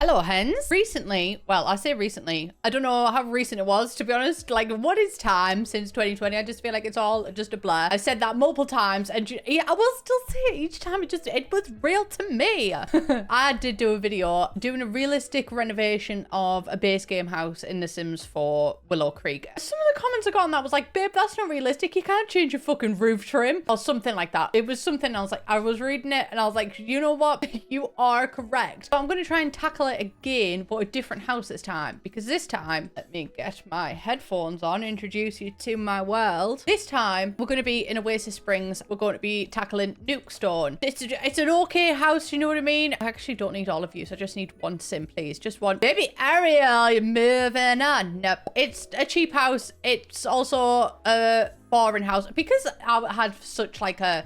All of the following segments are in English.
Hello, hens. Recently, well, I say recently, I don't know how recent it was, to be honest. Like, what is time since 2020? I just feel like it's all just a blur. I've said that multiple times, and yeah, I will still say it each time. It was real to me. I did do a video doing a realistic renovation of a base game house in The Sims 4 Willow Creek. Some of the comments I got on that was like, babe, that's not realistic. You can't change your fucking roof trim or something like that. It was something I was reading it and I was like, you know what? You are correct. So I'm going to try and tackle it again, but a different house this time, because this time, let me get my headphones on, introduce you to my world. This time we're going to be in Oasis Springs. We're going to be tackling Nukestone. It's an okay house, you know what I mean? I actually don't need all of you, so I just need one sim, please. Just one. Baby Ariel, you're moving on. Nope. It's a cheap house. It's also a boring house because I had such like I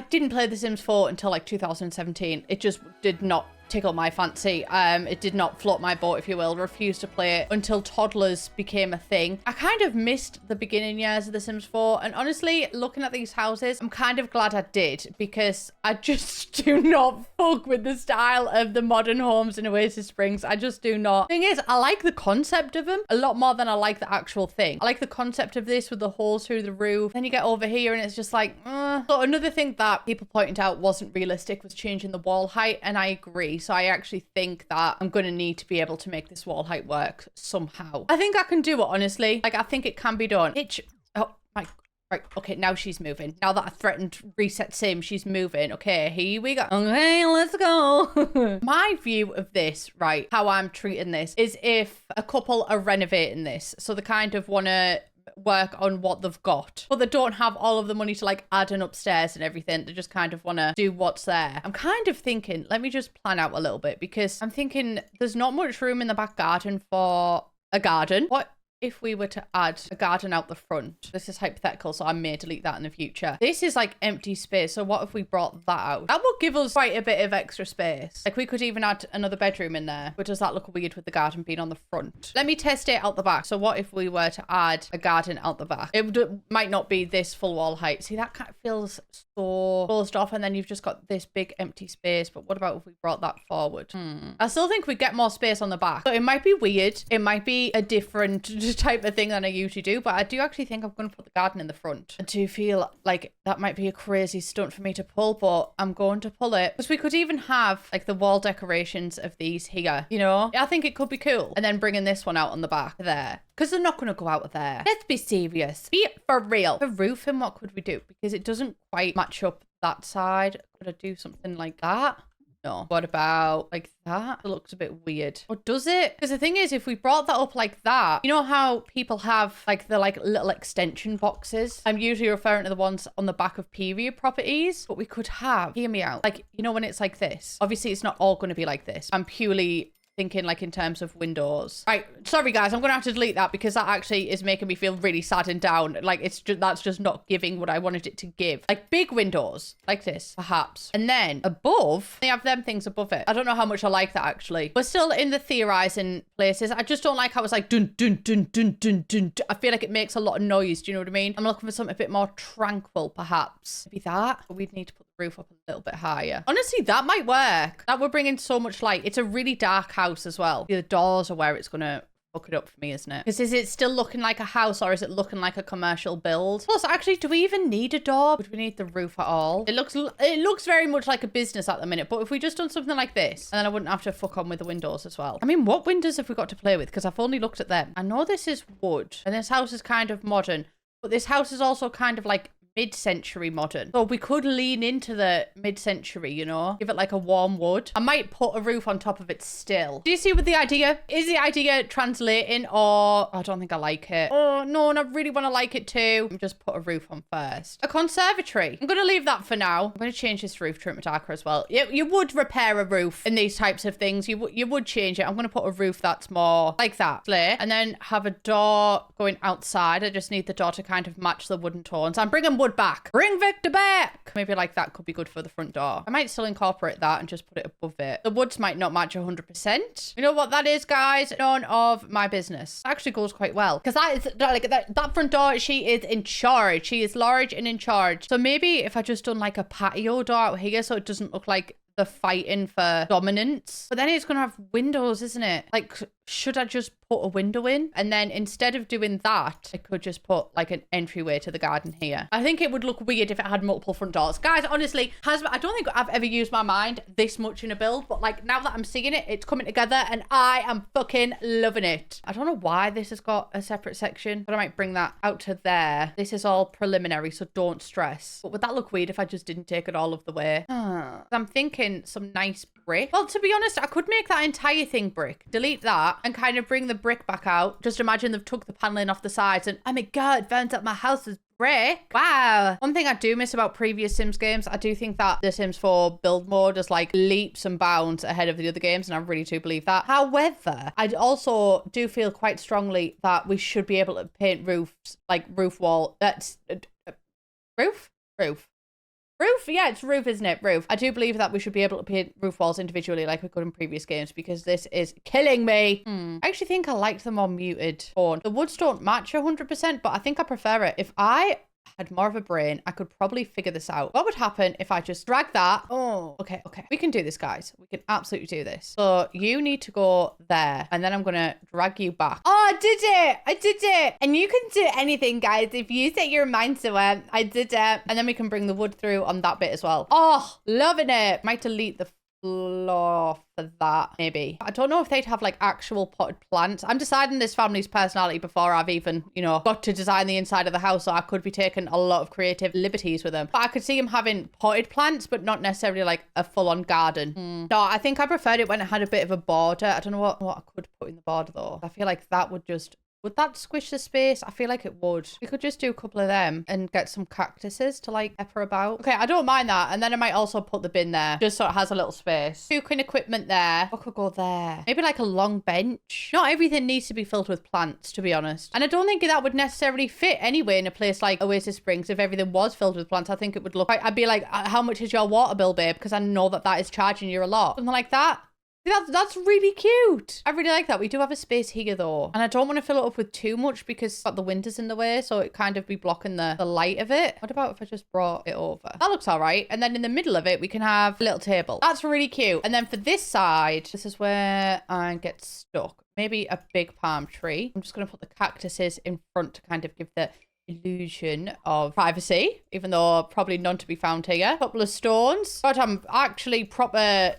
didn't play The Sims 4 until like 2017. It just did not tickle my fancy. It did not float my boat, if you will. Refused to play it until toddlers became a thing. I kind of missed the beginning years of The Sims 4, and honestly, looking at these houses, I'm kind of glad I did, because I just do not fuck with the style of the modern homes in Oasis Springs. I just do not. Thing is, I like the concept of them a lot more than I like the actual thing. I like the concept of this with the holes through the roof. Then you get over here and it's just like, So another thing that people pointed out wasn't realistic was changing the wall height, and I agree. So I actually think that I'm going to need to be able to make this wall height work somehow. I think I can do it, honestly. Like, I think it can be done. Oh, my... Right, okay, now she's moving. Now that I threatened reset sim, she's moving. Okay, here we go. Okay, let's go. My view of this, right, how I'm treating this, is if a couple are renovating this, so they kind of want to work on what they've got, but they don't have all of the money to like add an upstairs and everything. They just kind of want to do what's there. I'm kind of thinking, let me just plan out a little bit, because I'm thinking there's not much room in the back garden for a garden. What if we were to add a garden out the front? This is hypothetical, so I may delete that in the future. This is like empty space, so what if we brought that out? That would give us quite a bit of extra space. Like, we could even add another bedroom in there, but does that look weird with the garden being on the front? Let me test it out the back. So what if we were to add a garden out the back? It might not be this full wall height. See, that kind of feels so closed off, and then you've just got this big empty space. But what about if we brought that forward? I still think we get more space on the back. So it might be weird. It might be a different type of thing than I usually do, but I do actually think I'm going to put the garden in the front. I do feel like that might be a crazy stunt for me to pull, but I'm going to pull it, because we could even have like the wall decorations of these here, you know? I think it could be cool. And then bringing this one out on the back there, because they're not going to go out of there. Let's be serious. Be for real. For roofing, what could we do? Because it doesn't quite match up that side. Could I do something like that? No. What about like that? It looks a bit weird. Or does it? Because the thing is, if we brought that up like that, you know how people have like the like little extension boxes? I'm usually referring to the ones on the back of period properties, but we could have, hear me out, like, you know, when it's like this, obviously it's not all going to be like this. I'm purely thinking like in terms of windows. Right, sorry guys, I'm gonna have to delete that, because that actually is making me feel really sad and down. Like, it's just, that's just not giving what I wanted it to give. Like big windows like this, perhaps, and then above they have them things above it. I don't know how much I like that, actually. We're still in the theorizing places. I just don't like how it's like dun dun dun dun dun dun. I feel like it makes a lot of noise. Do you know what I mean? I'm looking for something a bit more tranquil, perhaps. Maybe that, but we'd need to put the roof up a little bit higher. Honestly, that might work. That would bring in so much light. It's a really dark house as well. The doors are where it's gonna fuck it up for me, isn't it? Because is it still looking like a house, or is it looking like a commercial build? Plus, actually, do we even need a door? Would we need the roof at all? It looks very much like a business at the minute, but if we just done something like this, and then I wouldn't have to fuck on with the windows as well. I mean, what windows have we got to play with? Because I've only looked at them. I know this is wood, and this house is kind of modern, but this house is also kind of like mid-century modern, so we could lean into the mid-century, you know, give it like a warm wood. I might put a roof on top of it still. Do you see what the idea is? The idea translating, or I don't think I like it. Oh no, and I really want to like it too. Just put a roof on first. A conservatory, I'm gonna leave that for now. I'm gonna change this roof to darker as well. You would repair a roof in these types of things. You would change it. I'm gonna put a roof that's more like that, and then have a door going outside. I just need the door to kind of match the wooden tones. I'm bringing wood back. Bring Victor back. Maybe like that could be good for the front door. I might still incorporate that and just put it above it. The woods might not match 100%. You know what that is, guys? None of my business. It actually goes quite well, because that is like that front door. She is in charge. She is large and in charge. So maybe if I just done like a patio door out here, so it doesn't look like the fighting for dominance. But then it's going to have windows, isn't it? Like, should I just put a window in? And then instead of doing that, I could just put like an entryway to the garden here. I think it would look weird if it had multiple front doors. Guys, honestly, I don't think I've ever used my mind this much in a build, but like now that I'm seeing it, it's coming together and I am fucking loving it. I don't know why this has got a separate section, but I might bring that out to there. This is all preliminary, so don't stress. But would that look weird if I just didn't take it all of the way? I'm thinking some nice brick. Well, to be honest, I could make that entire thing brick. Delete that and kind of bring the brick back out. Just imagine they've took the paneling off the sides and, oh my God, found out my house is brick. Wow. One thing I do miss about previous Sims games, I do think that the Sims 4 build mode is like leaps and bounds ahead of the other games, and I really do believe that. However, I also do feel quite strongly that we should be able to paint roofs, like roof wall. That's roof? Roof? Yeah, it's roof, isn't it? Roof. I do believe that we should be able to paint roof walls individually like we could in previous games, because this is killing me. I actually think I liked the more muted tone. The woods don't match 100%, but I think I prefer it. If I had more of a brain, I could probably figure this out. What would happen if I just drag that? Oh, okay. We can do this, guys. We can absolutely do this. So you need to go there, and then I'm gonna drag you back. Oh, I did it. And you can do anything, guys, if you set your mind to it. I did it. And then we can bring the wood through on that bit as well. Oh, loving it. Might delete the floor for that, maybe. I don't know if they'd have like actual potted plants. I'm deciding this family's personality before I've even, you know, got to design the inside of the house, so I could be taking a lot of creative liberties with them. But I could see them having potted plants, but not necessarily like a full-on garden. No, I think I preferred it when it had a bit of a border. I don't know what I could put in the border though. I feel like that would just... Would that squish the space? I feel like it would. We could just do a couple of them and get some cactuses to like pepper about. Okay, I don't mind that. And then I might also put the bin there, just so it has a little space. Cooking equipment there. What could go there? Maybe like a long bench. Not everything needs to be filled with plants, to be honest. And I don't think that would necessarily fit anyway in a place like Oasis Springs. If everything was filled with plants, I think it would look like... I'd be like, how much is your water bill, babe? Because I know that that is charging you a lot. Something like that. That's really cute. I really like that. We do have a space here though. And I don't want to fill it up with too much because the windows in the way, so it kind of be blocking the light of it. What about if I just brought it over? That looks all right. And then in the middle of it, we can have a little table. That's really cute. And then for this side, this is where I get stuck. Maybe a big palm tree. I'm just going to put the cactuses in front to kind of give the illusion of privacy, even though probably none to be found here. A couple of stones. God, I'm actually proper...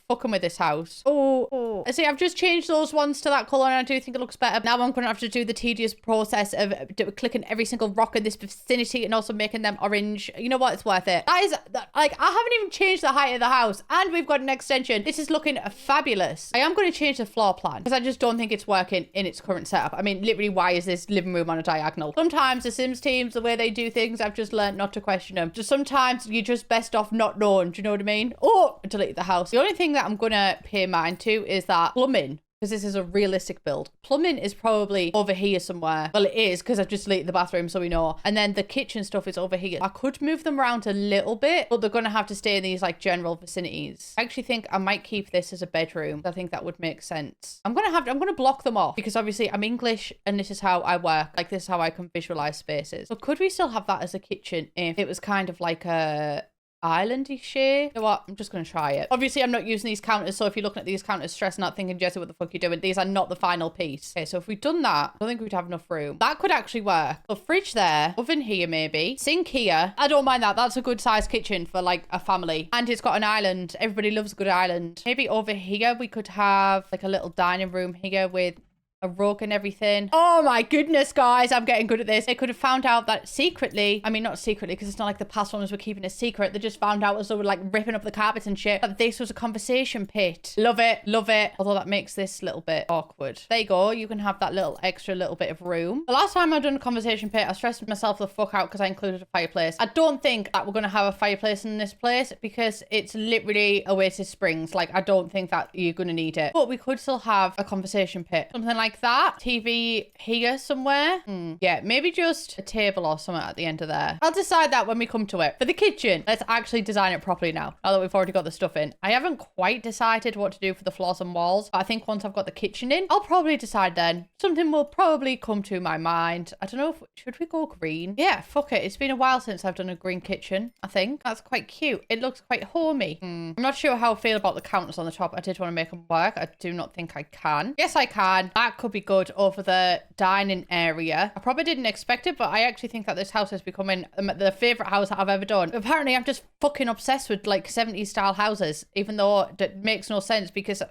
fucking with this house. Oh. See, I've just changed those ones to that color and I do think it looks better. Now I'm going to have to do the tedious process of clicking every single rock in this vicinity and also making them orange. You know what? It's worth it. That is, like, I haven't even changed the height of the house and we've got an extension. This is looking fabulous. I am going to change the floor plan because I just don't think it's working in its current setup. I mean, literally, why is this living room on a diagonal? Sometimes the Sims teams, the way they do things, I've just learned not to question them. Just sometimes you're just best off not knowing. Do you know what I mean? Oh, I deleted the house. The only thing that I'm gonna pay mind to is that plumbing, because this is a realistic build. Plumbing is probably over here somewhere. Well, it is because I've just deleted the bathroom, so we know. And then the kitchen stuff is over here. I could move them around a little bit, but they're gonna have to stay in these like general vicinities. I actually think I might keep this as a bedroom. I think that would make sense. I'm gonna block them off because obviously I'm English and this is how I work. Like, this is how I can visualize spaces. So could we still have that as a kitchen if it was kind of like a islandy share? You know what? I'm just going to try it. Obviously, I'm not using these counters, so if you're looking at these counters stressing out thinking, Jesse, what the fuck are you doing? These are not the final piece. Okay, so if we've done that, I don't think we'd have enough room. That could actually work. So fridge there, oven here maybe, sink here. I don't mind that. That's a good sized kitchen for like a family. And it's got an island. Everybody loves a good island. Maybe over here we could have like a little dining room here with a rug and everything. Oh my goodness, guys, I'm getting good at this. They could have found out that secretly, I mean, not secretly, because it's not like the past ones were keeping a secret. They just found out as they were like ripping up the carpets and shit, that this was a conversation pit. Love it. Love it. Although that makes this a little bit awkward. There you go. You can have that little extra little bit of room. The last time I've done a conversation pit, I stressed myself the fuck out because I included a fireplace. I don't think that we're going to have a fireplace in this place because it's literally Oasis Springs. Like, I don't think that you're going to need it. But we could still have a conversation pit. Something like like that. TV here somewhere. Yeah, maybe just a table or something at the end of there. I'll decide that when we come to it. For the kitchen, let's actually design it properly now that we've already got the stuff in. I haven't quite decided what to do for the floors and walls, but I think once I've got the kitchen in, I'll probably decide then. Something will probably come to my mind. I don't know if, should we go green? Yeah, fuck it. It's been a while since I've done a green kitchen, I think. That's quite cute. It looks quite homey. I'm not sure how I feel about the counters on the top. I did want to make them work. I do not think I can. Yes, I can. That could be good over the dining area. I probably didn't expect it, but I actually think that this house is becoming the favorite house that I've ever done. Apparently, I'm just fucking obsessed with like 70s style houses, even though it makes no sense because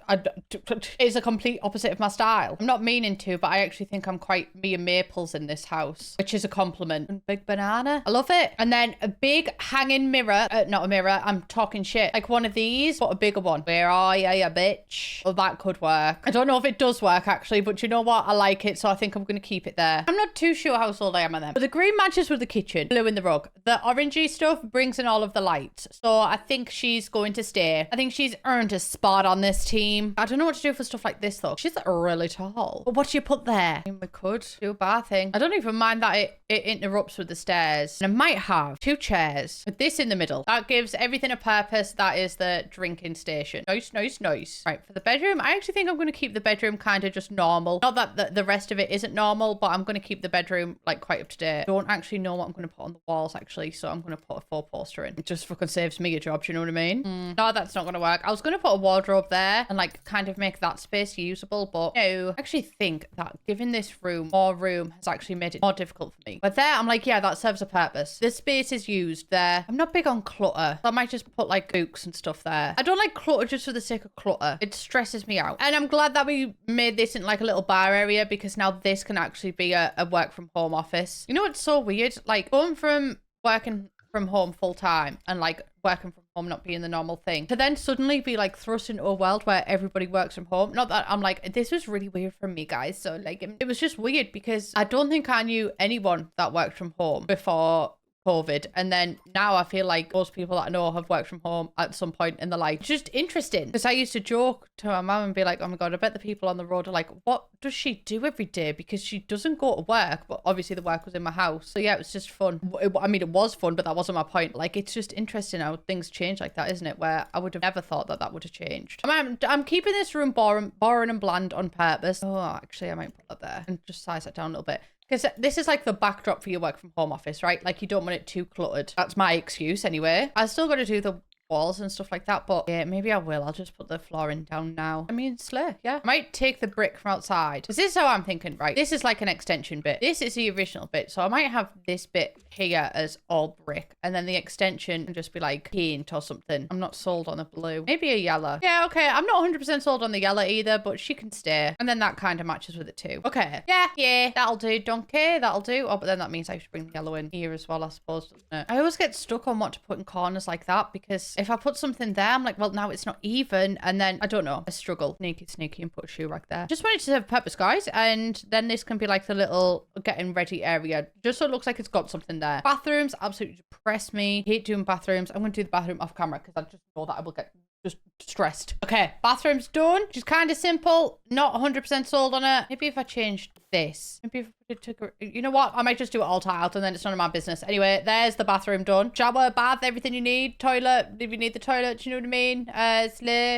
it's a complete opposite of my style. I'm not meaning to, but I actually think I'm quite Mia Maples in this house, which is a compliment. And big banana. I love it. And then a big hanging mirror. Not a mirror. I'm talking shit. Like one of these, but a bigger one. Where are you bitch? Well, that could work. I don't know if it does work actually, but you know what? I like it, so I think I'm going to keep it there. I'm not too sure how sold I am on them. But the green matches with the kitchen. Blue in the rug. The orangey stuff brings in all of the lights. So I think she's going to stay. I think she's earned a spot on this team. I don't know what to do for stuff like this though. She's really tall. But what do you put there? I mean, we could do a bar thing. I don't even mind that it interrupts with the stairs. And I might have 2 chairs with this in the middle. That gives everything a purpose. That is the drinking station. Nice, nice, nice. Right, for the bedroom, I actually think I'm going to keep the bedroom kind of just normal. Not that the rest of it isn't normal, but I'm going to keep the bedroom like quite up to date. I don't actually know what I'm going to put on the walls actually, so I'm going to put a 4-poster in. It just fucking saves me a job, do you know what I mean? No, that's not going to work. I was going to put a wardrobe there and like kind of make that space usable, but no. I actually think that giving this room more room has actually made it more difficult for me. But there, I'm like, yeah, that serves a purpose. The space is used there. I'm not big on clutter, so I might just put like books and stuff there. I don't like clutter just for the sake of clutter. It stresses me out. And I'm glad that we made this in like a little bar area because now this can actually be a work from home office. You know what's so weird? Like going from working from home full time and like working from home not being the normal thing to then suddenly be like thrust into a world where everybody works from home. Not that I'm like, this was really weird for me, guys. So like it was just weird because I don't think I knew anyone that worked from home before COVID, and then now I feel like most people that I know have worked from home at some point in their life. It's just interesting because I used to joke to my mum and be like, oh my god, I bet the people on the road are like, what does she do every day? Because she doesn't go to work, but obviously the work was in my house. So yeah, it was just fun. I mean, it was fun, but that wasn't my point. Like, it's just interesting how things change like that, isn't it? Where I would have never thought that would have changed. I'm keeping this room boring and bland on purpose. Oh, actually, I might put that there and just size it down a little bit. Because this is like the backdrop for your work from home office, right? Like you don't want it too cluttered. That's my excuse anyway. I still got to do the walls and stuff like that, but yeah, maybe I will. I'll just put the flooring down now. I mean, slay, yeah. I might take the brick from outside. Because this is how I'm thinking, right? This is like an extension bit. This is the original bit. So I might have this bit here as all brick. And then the extension can just be like paint or something. I'm not sold on the blue. Maybe a yellow. Yeah, okay. I'm not 100% sold on the yellow either, but she can stay. And then that kind of matches with it too. Okay. Yeah. That'll do. Donkey. That'll do. Oh, but then that means I should bring the yellow in here as well, I suppose, doesn't it? I always get stuck on what to put in corners like that because if I put something there, I'm like, well, now it's not even. And then, I don't know, I struggle. Sneaky and put a shoe rack there. Just wanted to serve purpose, guys. And then this can be like the little getting ready area. Just so it looks like it's got something there. Bathrooms absolutely depress me. Hate doing bathrooms. I'm going to do the bathroom off camera because I just know that I will get just stressed. Okay, bathroom's done. Just kind of simple. Not 100% sold on it. Maybe if I changed this. Maybe if I took you know what? I might just do it all tiled and then it's none of my business. Anyway, there's the bathroom done. Shower, bath, everything you need. Toilet, if you need the toilet, do you know what I mean?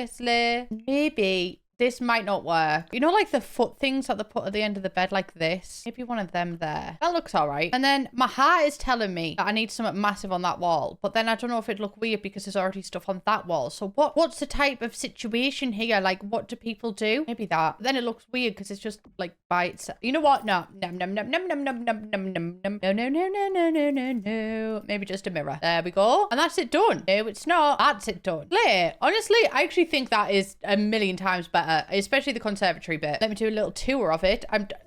Slay. Maybe this might not work. You know, like the foot things that they put at the end of the bed like this? Maybe one of them there. That looks all right. And then my heart is telling me that I need something massive on that wall. But then I don't know if it'd look weird because there's already stuff on that wall. So what's the type of situation here? Like, what do people do? Maybe that. Then it looks weird because it's just like by itself. You know what? No. No. Maybe just a mirror. There we go. And that's it done. No, it's not. That's it done. Honestly, I actually think that is a million times better. Especially the conservatory bit. Let me do a little tour of it.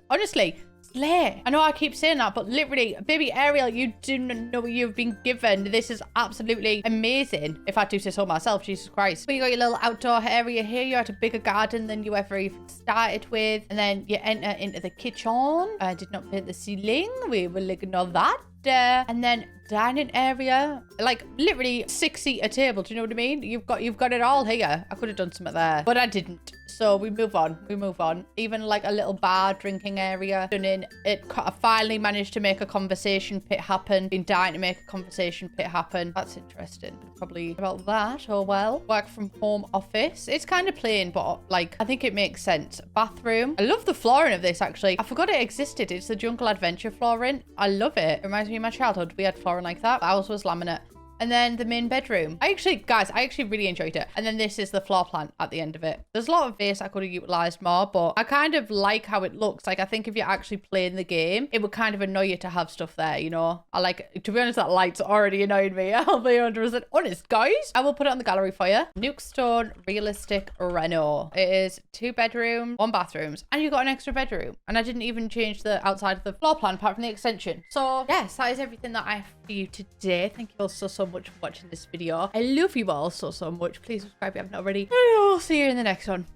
Honestly, slay. I know I keep saying that, but literally, baby Ariel, you do not know what you've been given. This is absolutely amazing. If I do say so myself, Jesus Christ. But you got your little outdoor area here. You had a bigger garden than you ever even started with. And then you enter into the kitchen. I did not paint the ceiling. We will ignore that. And then dining area, like literally 6-seater table. Do you know what I mean? You've got it all here. I could have done something there, but I didn't. So we move on. We move on. Even like a little bar drinking area. Done in it. I finally managed to make a conversation pit happen. Been dying to make a conversation pit happen. That's interesting. Probably about that. Oh well. Work from home office. It's kind of plain, but like I think it makes sense. Bathroom. I love the flooring of this actually. I forgot it existed. It's the Jungle Adventure flooring. I love it. It reminds me of my childhood. We had flooring like that. Ours was laminate. And then the main bedroom. Guys, I actually really enjoyed it. And then this is the floor plan at the end of it. There's a lot of this I could have utilized more, but I kind of like how it looks. Like, I think if you're actually playing the game, it would kind of annoy you to have stuff there, you know? I like, to be honest, that light's already annoyed me. I'll be 100% honest, guys. I will put it on the gallery for you. Nukestone Realistic Reno. It is 2 bedrooms, 1 bathrooms, and you got an extra bedroom. And I didn't even change the outside of the floor plan apart from the extension. So yes, that is everything that I have for you today. Thank you all so much for watching this video. I love you all so much. Please subscribe if you haven't already. And I'll see you in the next one.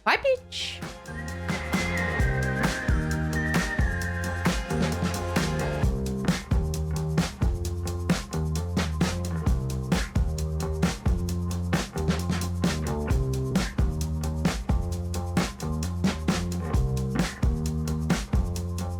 Bye, bitch.